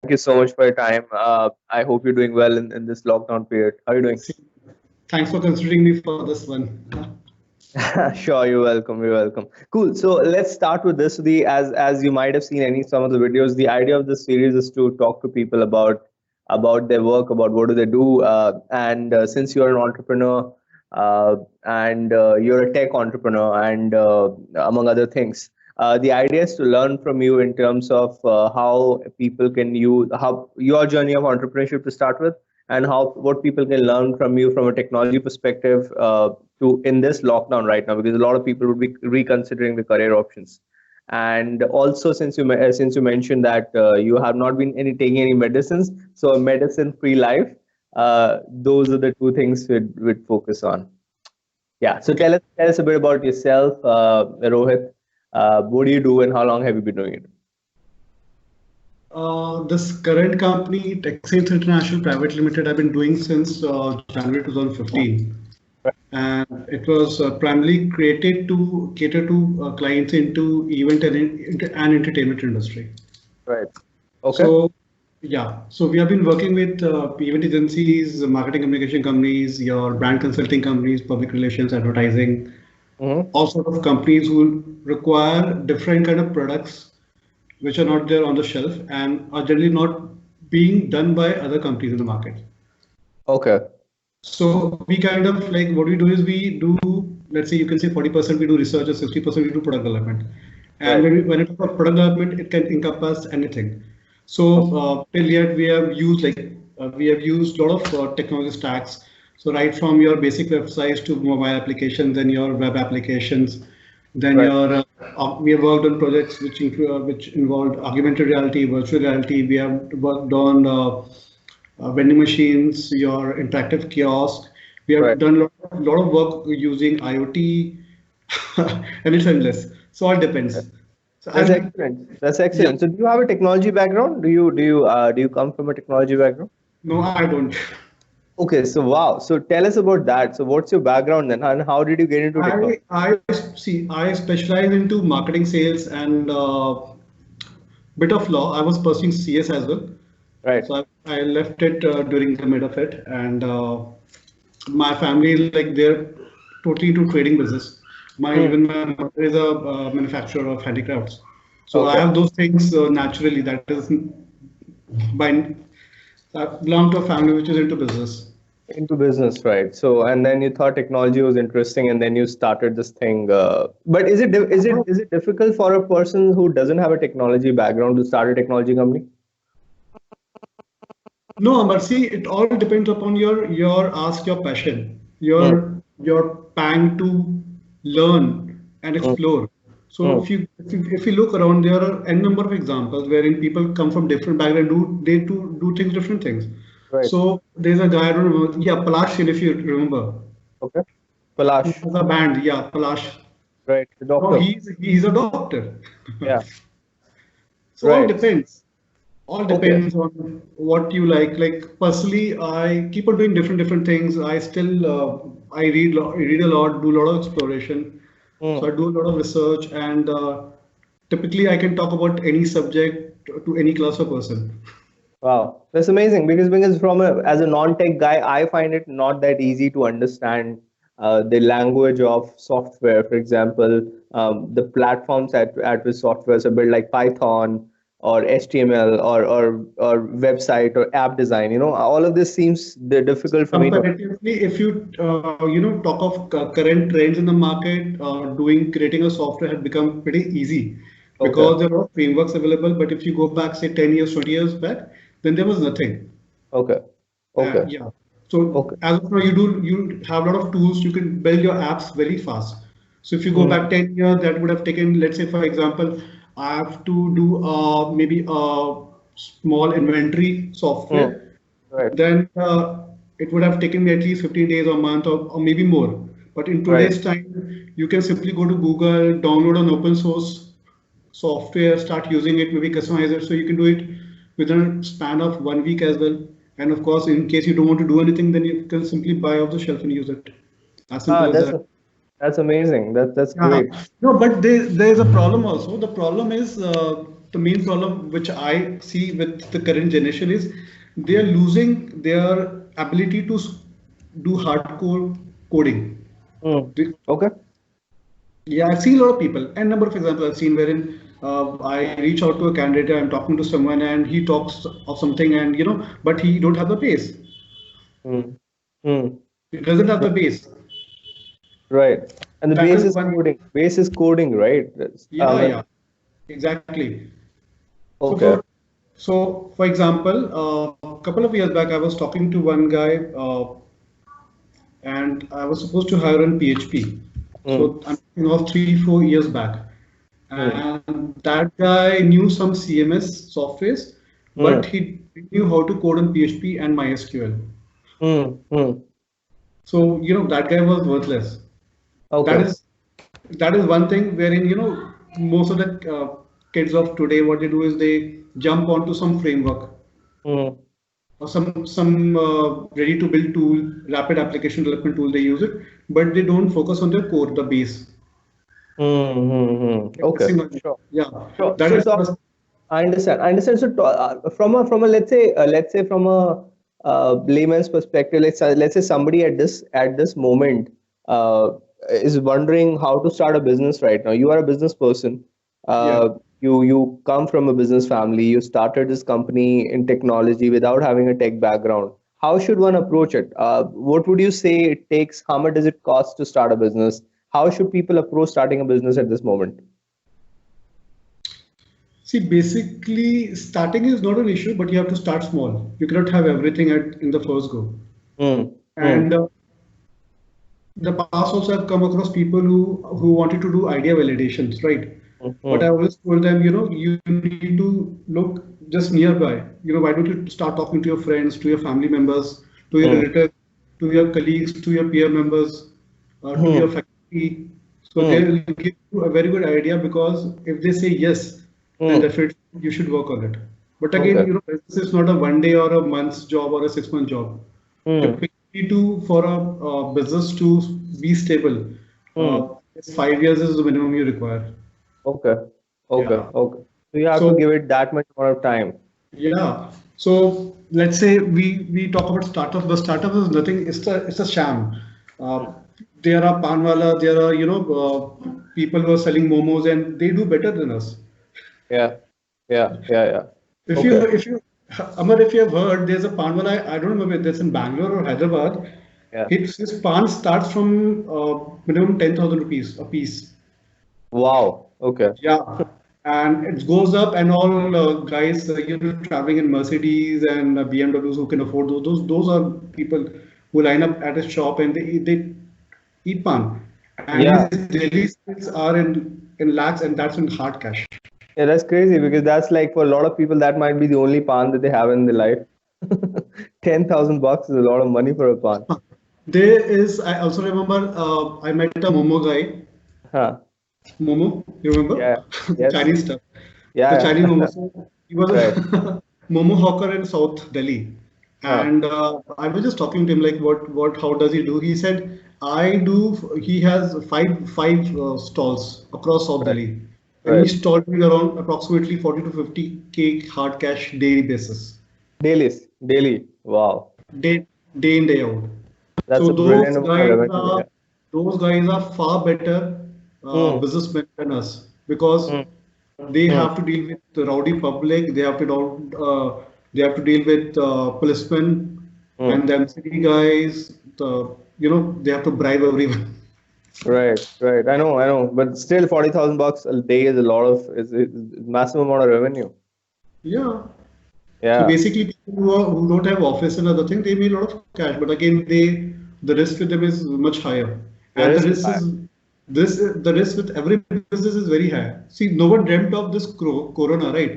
you so much for your time. I hope you're doing well in this lockdown period. How are you doing? See, thanks for considering me for this one. Sure, you're welcome. You're welcome. Cool. So let's start with this. As you might have seen any some of the videos, the idea of this series is to talk to people about their work, about what do they do, and since you're an entrepreneur and you're a tech entrepreneur, and among other things, the idea is to learn from you in terms of how people can use how your journey of entrepreneurship to start with, and how what people can learn from you from a technology perspective to in this lockdown right now, because a lot of people would be reconsidering the career options. And also, since you mentioned that you have not been taking any medicines, so a medicine free life, those are the two things we'd focus on. Yeah, so Okay. tell us a bit about yourself, Rohit. What do you do and how long have you been doing it? This current company, TechSales International Private Limited, I've been doing since January 2015. And it was primarily created to cater to clients into event and entertainment industry. Right. Okay. So, yeah, so we have been working with event agencies, marketing communication companies, your brand consulting companies, public relations, advertising, Mm-hmm. all sort of companies who require different kind of products which are not there on the shelf and are generally not being done by other companies in the market. Okay. So we kind of like what we do is we do, let's say you can say 40% we do research or 60% we do product development. And Right. when it comes to product development, it can encompass anything. So till yet we have used a lot of technology stacks. So right from your basic websites to mobile applications and your web applications, then Right. we have worked on projects which involved augmented reality, virtual reality. We have worked on vending machines, your interactive kiosk. We have Right. done a lot of work using IoT, and it's endless. So all depends. So That's and excellent. That's yeah, excellent. So, do you have a technology background? Do you come from a technology background? no, I don't. Okay, so wow. So tell us about that. So what's your background then, and how did you get into technology? I specialize into marketing, sales, and bit of law. I was pursuing CS as well. Right. So I left it during the mid of it, and my family is like they're totally into trading business. Hmm. Even my mother is a manufacturer of handicrafts, so I Okay. have those things naturally. That is by belong to a family which is into business. Into business, right? So, and then you thought technology was interesting, and then you started this thing. But is it difficult for a person who doesn't have a technology background to start a technology company? No, but see, it all depends upon your passion, Hmm. your pang to learn and Hmm. explore. So Hmm. if you look around, there are n number of examples wherein people come from different background, do things different things. Right. So there's a guy I don't know, yeah, Palash, if you remember, Okay. he Palash. has a band, yeah, Palash. Right. The No, doctor. he's a doctor. Yeah. So all Right. depends. All Okay. depends on what you like. Like personally, I keep on doing different things. I still read a lot, do a lot of exploration. So Hmm. I do a lot of research, and typically I can talk about any subject to any class of person. Wow, that's amazing because as a non-tech guy, I find it not that easy to understand the language of software. For example, the platforms at which softwares are built, like Python or HTML or website or app design. All of this seems difficult for me to. Comparatively, if you talk of current trends in the market, doing creating a software has become pretty easy Okay, because there are frameworks available. But if you go back, say 10 years, 20 years back, then there was nothing. okay, okay, Yeah. So okay. as of now, you have a lot of tools. You can build your apps very fast. So if you go Mm, back 10 years, that would have taken, let's say, for example, I have to do maybe a small inventory mm, software, right, then it would have taken me at least 15 days or month or maybe more. But in right. today's time, you can simply go to Google, download an open source software, start using it, maybe customize it. So you can do it within a span of 1 week as well. And of course, in case you don't want to do anything, then you can simply buy off the shelf and use it. As simple Ah, as that. that's amazing. That's Yeah. great. No, but there's a problem also. The problem is the main problem which I see with the current generation is they are losing their ability to do hardcore coding. Okay. Yeah, I've seen a lot of people, and number of examples I've seen wherein I reach out to a candidate, I'm talking to someone, and he talks of something, and but he don't have the base. Mm. Mm. He doesn't have the base. Right. And the That base is is one. coding. Base is coding, right? Yeah, yeah, exactly. So Okay. for example, a couple of years back, I was talking to one guy, and I was supposed to hire on PHP. Mm. So I'm thinking of 3, 4 years back. Mm. And that guy knew some CMS softwares, but Mm. he knew how to code on PHP and MySQL. Mm. Mm. So, that guy was worthless. That Okay. is that is one thing wherein, most of the kids of today, what they do is they jump onto some framework Mm. or some ready to build tool, rapid application development tool, they use it, but they don't focus on their core, the base. Mm. Mm. They're Okay. missing on it. Sure. Yeah, Sure. that So, is so first. I understand. I understand. So, from a let's say from a layman's perspective, let's say somebody at this moment uh, is wondering how to start a business right now. You are a business person. Yeah. You come from a business family. You started this company in technology without having a tech background. How should one approach it? What would you say it takes? How much does it cost to start a business? How should people approach starting a business at this moment? See, basically, starting is not an issue, but you have to start small. You cannot have everything in the first go. Mm, And mm, the past also I've come across people who wanted to do idea validations, right? mm, But I mm, always told them, you need to look just nearby. Why don't you start talking to your friends, to your family members, to your mm, relatives, to your colleagues, to your peer members, to your mm, faculty. So they mm. will give you a very good idea because if they say yes, then Hmm. definitely you should work on it. But again, Okay. this is not a 1 day or a month's job or a 6 month job. Hmm. Typically, for a business to be stable, Hmm. 5 years is the minimum you require. Okay. Okay. Yeah. Okay. So you have to So give it that much amount of time. yeah. So let's say we talk about startup. The startup is nothing. It's a sham. Uh, there are panwala. There are people who are selling momos and they do better than us. Yeah. Yeah. Yeah. Yeah. If you Okay. if you Amar, if you have heard, there's a panwala. I don't remember if that's in Bangalore or Hyderabad. Yeah. His pan starts from minimum 10,000 rupees a piece. Wow. Okay. Yeah, and it goes up, and all guys, traveling in Mercedes and BMWs who can afford those are people who line up at his shop and they eat pan. And his Yeah. daily sales are in lakhs, and that's in hard cash. Yeah. That's crazy because that's like for a lot of people that might be the only pan that they have in their life. $10,000 is a lot of money for a pan. There is, I also remember, I met a Momo guy. Huh. Momo, you remember? Yeah. The Yes. Chinese stuff. The Yeah. Chinese Yeah. Momo. So he was Right. a Momo hawker in South Delhi. Huh. And I was just talking to him like, how does he do? He said, I do. He has five stalls across South Right. Delhi, and Right. he's doing around approximately 40 to 50K hard cash daily basis, Daily. Wow. day day in day out. That's So a brilliant amount of revenue. Yeah. those guys are far better Hmm. businessmen than us because Hmm. they Hmm. have to deal with the rowdy public. They have to deal with policemen Hmm. and the city guys. They have to bribe everyone. Right, right. I know. But still, $40,000 a day is a lot of is massive amount of revenue. Yeah. So Yeah, basically, people who don't have office and other thing, they make a lot of cash. But again, the risk with them is much higher, the and risk is high. the risk with every business is very high. See, no one dreamt of this corona, right?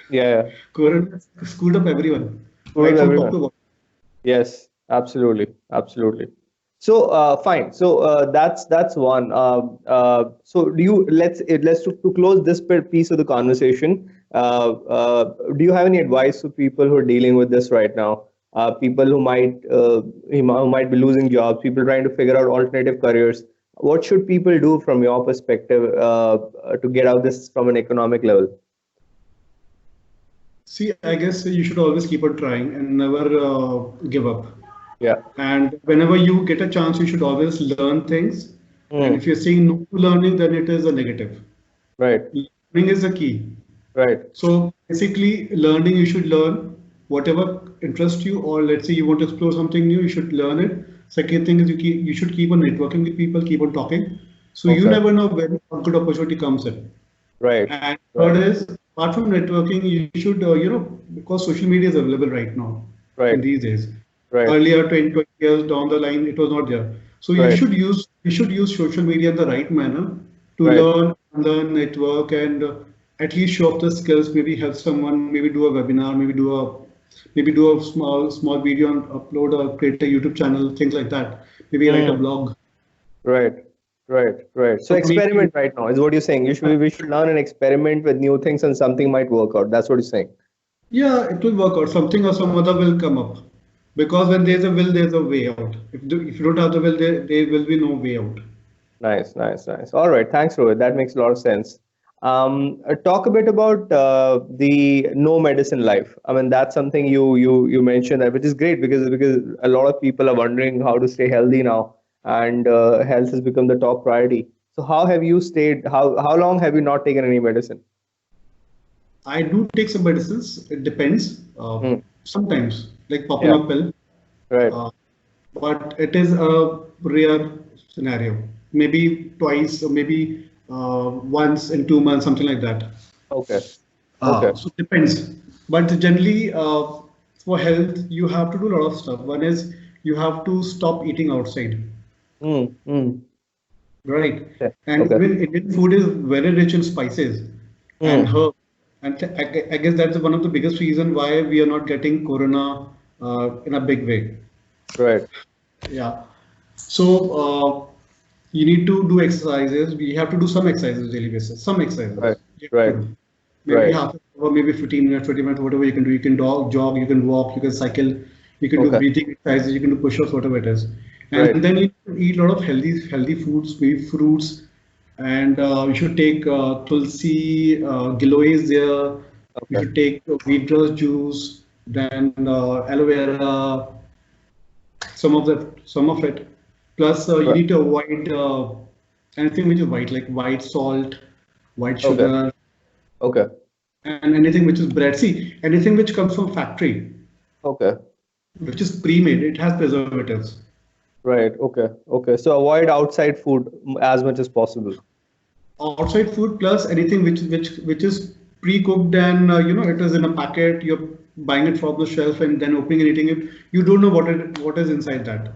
Yeah, yeah. Corona screwed up everyone, So right does from top everyone. to bottom. Yes, absolutely, absolutely. So, fine. So, that's one. So, do you let's to close this piece of the conversation. Do you have any advice for people who are dealing with this right now? People who might be losing jobs, people trying to figure out alternative careers. What should people do from your perspective to get out this from an economic level? See, I guess you should always keep on trying and never give up. Yeah. And whenever you get a chance, you should always learn things. And if Mm. you're saying no to learning, then it is a negative. Right. Learning is the key. Right. So basically, learning, you should learn whatever interests you, or let's say you want to explore something new, you should learn it. Second thing is you should keep on networking with people, keep on talking. So you Okay. never know when a good opportunity comes in. Right. And third Right. is, apart from networking, you should, because social media is available right now in Right. these days. Right. Earlier, 20 years down the line, it was not there. So Right. you should use social media in the right manner to Right. learn, network, and at least show off the skills. Maybe help someone. Maybe do a webinar. Maybe do a small video and upload or create a YouTube channel. Things like that. Maybe write a Mm. blog. Right. Right. Right. So So maybe experiment right now is what you're saying. We should learn and experiment with new things and something might work out. That's what you're saying. yeah, it will work out. Something or some other will come up. Because when there's a will, there's a way out. If you don't have the will, there will be no way out. Nice, nice, nice. All right, thanks, Rohit. That makes a lot of sense. Talk a bit about the no medicine life. I mean, that's something you mentioned that, which is great because a lot of people are wondering how to stay healthy now, and health has become the top priority. So, how have you stayed? How long have you not taken any medicine? I do take some medicines. It depends. Hmm. Sometimes, like popping Yeah, a pill, right. uh, but it is a rare scenario. Maybe twice or maybe once in 2 months, something like that. Okay, okay. So it depends. But generally, for health, you have to do a lot of stuff. One is you have to stop eating outside, Mm, mm. right? Okay, And okay. even Indian food is very rich in spices and Mm, herbs. And I guess that's one of the biggest reason why we are not getting corona in a big way. right, Yeah. So you need to do exercises. We have to do some exercises daily basis. Some right, exercises you have to right, do. Maybe right. half an hour, maybe 15 minutes, 20 minutes, whatever you can do. You can jog, you can walk, you can cycle, you can do Okay, breathing exercises, you can do push-ups, whatever it is. right. And then you can eat a lot of healthy foods, maybe fruits, and you should take tulsi, giloy is there. You Okay, should take wheatgrass juice, then aloe vera, some of it. Plus, you right. need to avoid anything which is white, like white salt, white Okay, sugar, okay, and anything which is bread. See, anything which comes from factory, okay. which is pre-made, it has preservatives. Right. Okay. Okay. So avoid outside food as much as possible. Outside food plus anything which is pre-cooked and it is in a packet. You're buying it from the shelf and then opening and eating it. You don't know what is inside that.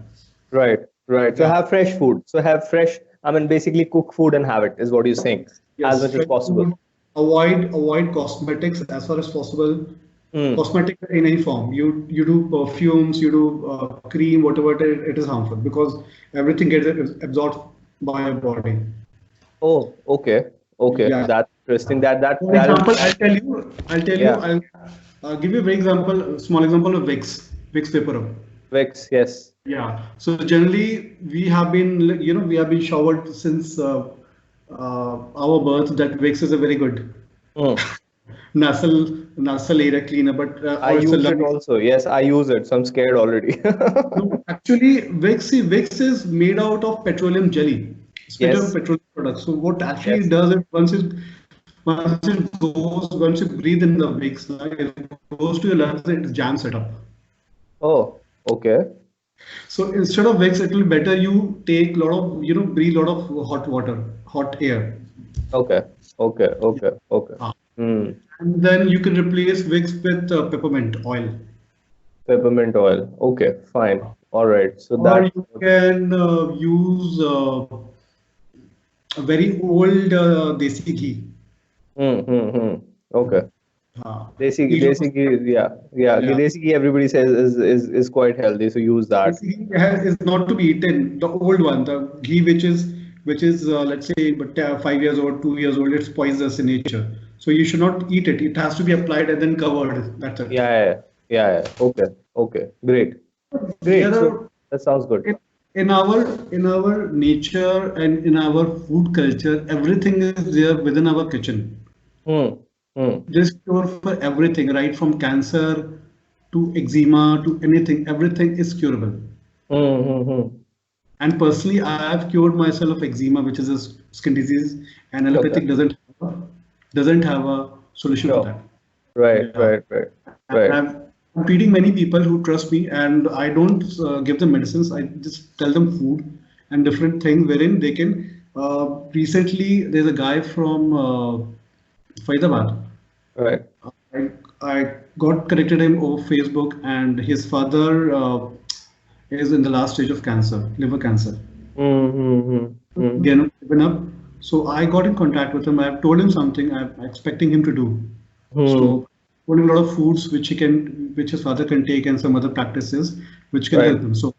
Right. Right. So Yeah. have fresh food. So have fresh, I mean, basically cook food and have it is what you're saying, as Yes. much as Fresh possible. food. Avoid cosmetics as far as possible. Mm. Cosmetic in any form. You do perfumes, you do cream, whatever it is harmful because everything gets absorbed by your body. Oh, okay. Okay. Yeah. That's interesting. For That is example, that. Yeah. I'll give you a very example, small example of Vicks Vapor Rub. Vicks. Yes. Yeah. So generally, we have been showered since our birth that Vicks is a very good Mm. nasal area cleaner, but I or it's a use it lung. also. Yes, I use it. So I'm scared already. No, actually, Vicks is made out of petroleum jelly. It's made out of Yes. petroleum products. So what actually Yes. it does it once you breathe in the Vicks, it goes to your lungs, it jams it up. Oh, okay. So instead of Vicks, it will be better you take a lot of, breathe a lot of hot water, hot air. Okay. Okay. Okay. Okay. Ah. Hmm. And then you can replace Vicks with peppermint oil. Peppermint oil. Okay. Fine. All right. So Or that. you can use a very old desi ghee. Hmm. Hmm. Hmm. Okay. Each of us, Desi ghee, yeah, yeah. yeah. Desi ghee, everybody says is quite healthy, so use that. Desi ghee is not to be eaten. The old one, the ghee which is let's say but 5 years old, 2 years old, it's poisonous in nature. So you should not eat it. It has to be applied and then covered. That's it. Yeah, yeah, yeah, yeah. Okay, okay, great, great. There So are that sounds good. in, in our nature and in our food culture, everything is there within our kitchen. Hmm. Hmm. There's cure for everything, right? From cancer to eczema to anything. Everything is curable. Hmm. Hmm. Hmm. And personally, I have cured myself of eczema, which is a skin disease, and Okay. allopathic doesn't have a solution for Sure. that. Right. Yeah. Right. Right. And Right. I'm treating many people who trust me, and I don't give them medicines. I just tell them food and different things wherein they can. Recently, there's a guy from Faridabad. Right. I, I got connected him over Facebook, and his father is in the last stage of cancer, liver cancer. Hmm. Hmm. Hmm. Hmm. Given up. So I got in contact with him. I've told him something I'm expecting him to do. Hmm. So told him a lot of foods which his father can take, and some other practices which can Right. help him. So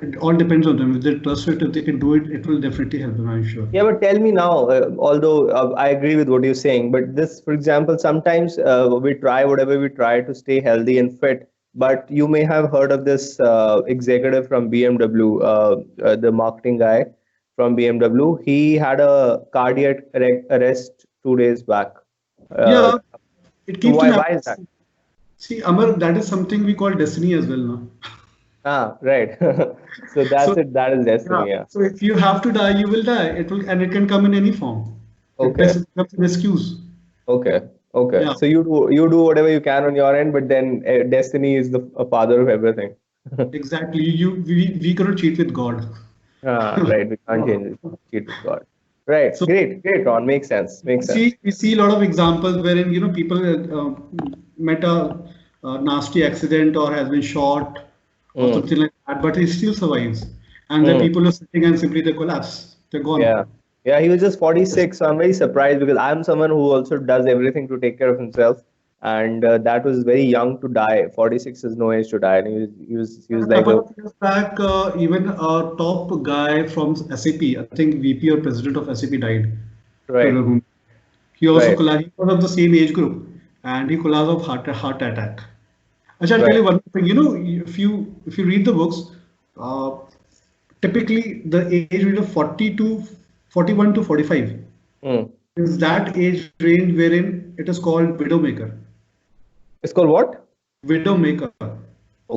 it all depends on them. If they trust it, if they can do it, it will definitely help them, I'm sure. Yeah, but tell me now, although I agree with what you're saying, but this, for example, sometimes we try whatever we try to stay healthy and fit, but you may have heard of this executive from BMW, the marketing guy from BMW. He had a cardiac arrest 2 days back. Uh, Yeah, it so keeps on why is that? happening. See, Amar, that is something we call destiny as well now. Ah, right. So that's So it. That is yeah, destiny. Yeah. so if you have to die, you will die. It will, and it can come in any form. It Okay. becomes an excuse. Okay. Okay. Yeah. So you do whatever you can on your end, but then destiny is the a father of everything. Exactly. We cannot cheat with God. Right. We can't change it. Cheat with God. Right. So Great. Great, Ron. Makes sense. Makes sense. we see a lot of examples wherein people met a nasty accident or has been shot or Mm. something like that, but he still survives. And the Mm. people are sitting and simply they collapse. They're gone. Yeah. Yeah. He was just 46, so I'm very surprised because I'm someone who also does everything to take care of himself, and that was very young to die. 46 is no age to die, and he was A like couple a of years back, even a top guy from SAP, I think VP or president of SAP died. If you right. remember. He also Right. collapsed. He was of the same age group, and he collapsed of heart attack. Actually, I'll tell Right. you one thing. If you read the books, uh, typically the age range of 40 to 41 to 45 Mm. is that age range wherein it is called widowmaker. It's called what? Widowmaker.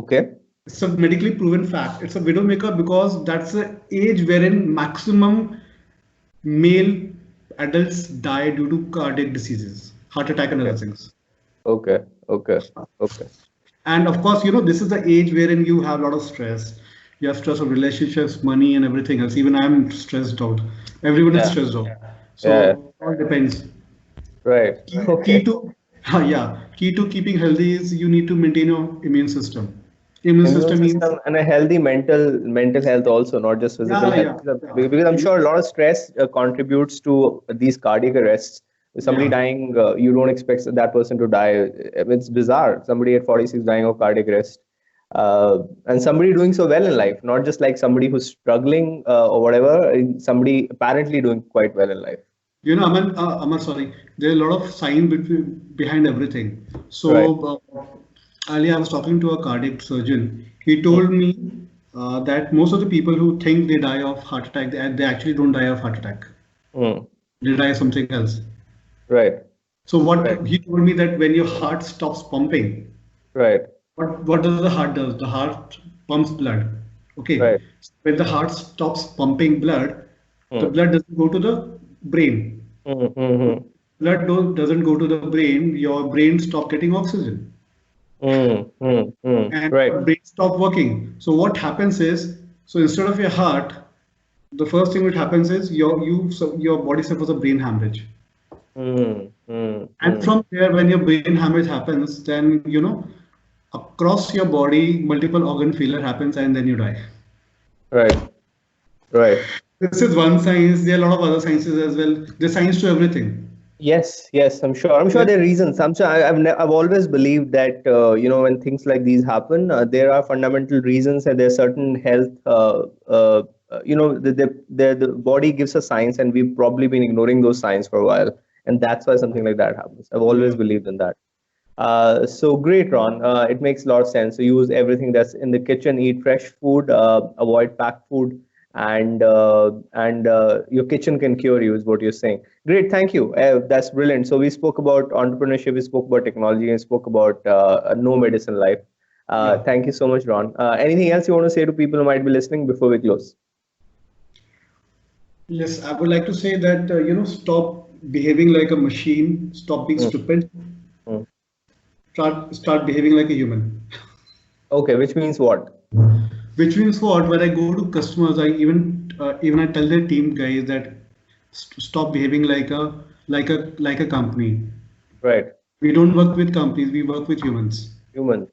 Okay. It's a medically proven fact. It's a widowmaker because that's the age wherein maximum male adults die due to cardiac diseases, heart attack, and Okay. other things. Okay. Okay. Okay. And of course, this is the age wherein you have a lot of stress. You have stress of relationships, money, and everything else. Even I'm stressed out. Everyone is Yeah. stressed out. Yeah. So all depends. Right. Key Okay. to yeah, key to keeping healthy is you need to maintain your immune system. Immune Immune system means system and a healthy mental health also, not just physical yeah, health. yeah, yeah, Because I'm sure a lot of stress contributes to these cardiac arrests. With somebody yeah. dying, you don't expect that person to die. It's bizarre. Somebody at 46 dying of cardiac arrest. And somebody doing so well in life, not just like somebody who's struggling or whatever, somebody apparently doing quite well in life. Amar, sorry. There are a lot of science behind everything. Right. So earlier I was talking to a cardiac surgeon. He Mm, told me that most of the people who think they die of heart attack, they actually don't die of heart attack. mm, They die of something else. right. So Right. what he told me that when your heart stops pumping, Right. what does the heart does? The heart pumps blood. Okay. Right. When the heart stops pumping blood, the Mm, blood doesn't go to the brain. mm, mm, mm, Doesn't go to the brain, your brain stop getting oxygen mm, mm, mm. and Right. your brain stop working. So what happens is, so instead of your heart, the first thing which happens is your body suffers a brain hemorrhage. Mm, mm, And mm. from there, when your brain hemorrhage happens, then across your body, multiple organ failure happens, and then you die. Right, right. This is one science. There are a lot of other sciences as well. There's science to everything. Yes, yes, I'm sure. I'm sure Yeah. there are reasons. I'm sure I've always believed that when things like these happen, there are fundamental reasons and there's certain health. The body gives us signs, and we've probably been ignoring those signs for a while, and that's why something like that happens. I've always Yeah. believed in that. So great, Ron. It makes a lot of sense. So use everything that's in the kitchen, eat fresh food, avoid packed food, and your kitchen can cure you is what you're saying. Great, thank you. That's brilliant. So we spoke about entrepreneurship, we spoke about technology, and spoke about no medicine life. Yeah. Thank you so much, Ron. Anything else you want to say to people who might be listening before we close? Yes, I would like to say that stop behaving like a machine, stop being Mm, stupid, mm. start behaving like a human. Okay, which means what? Which means what? When I go to customers, I tell the team guys that stop behaving like a company. Right, We don't work with companies, we work with humans. human.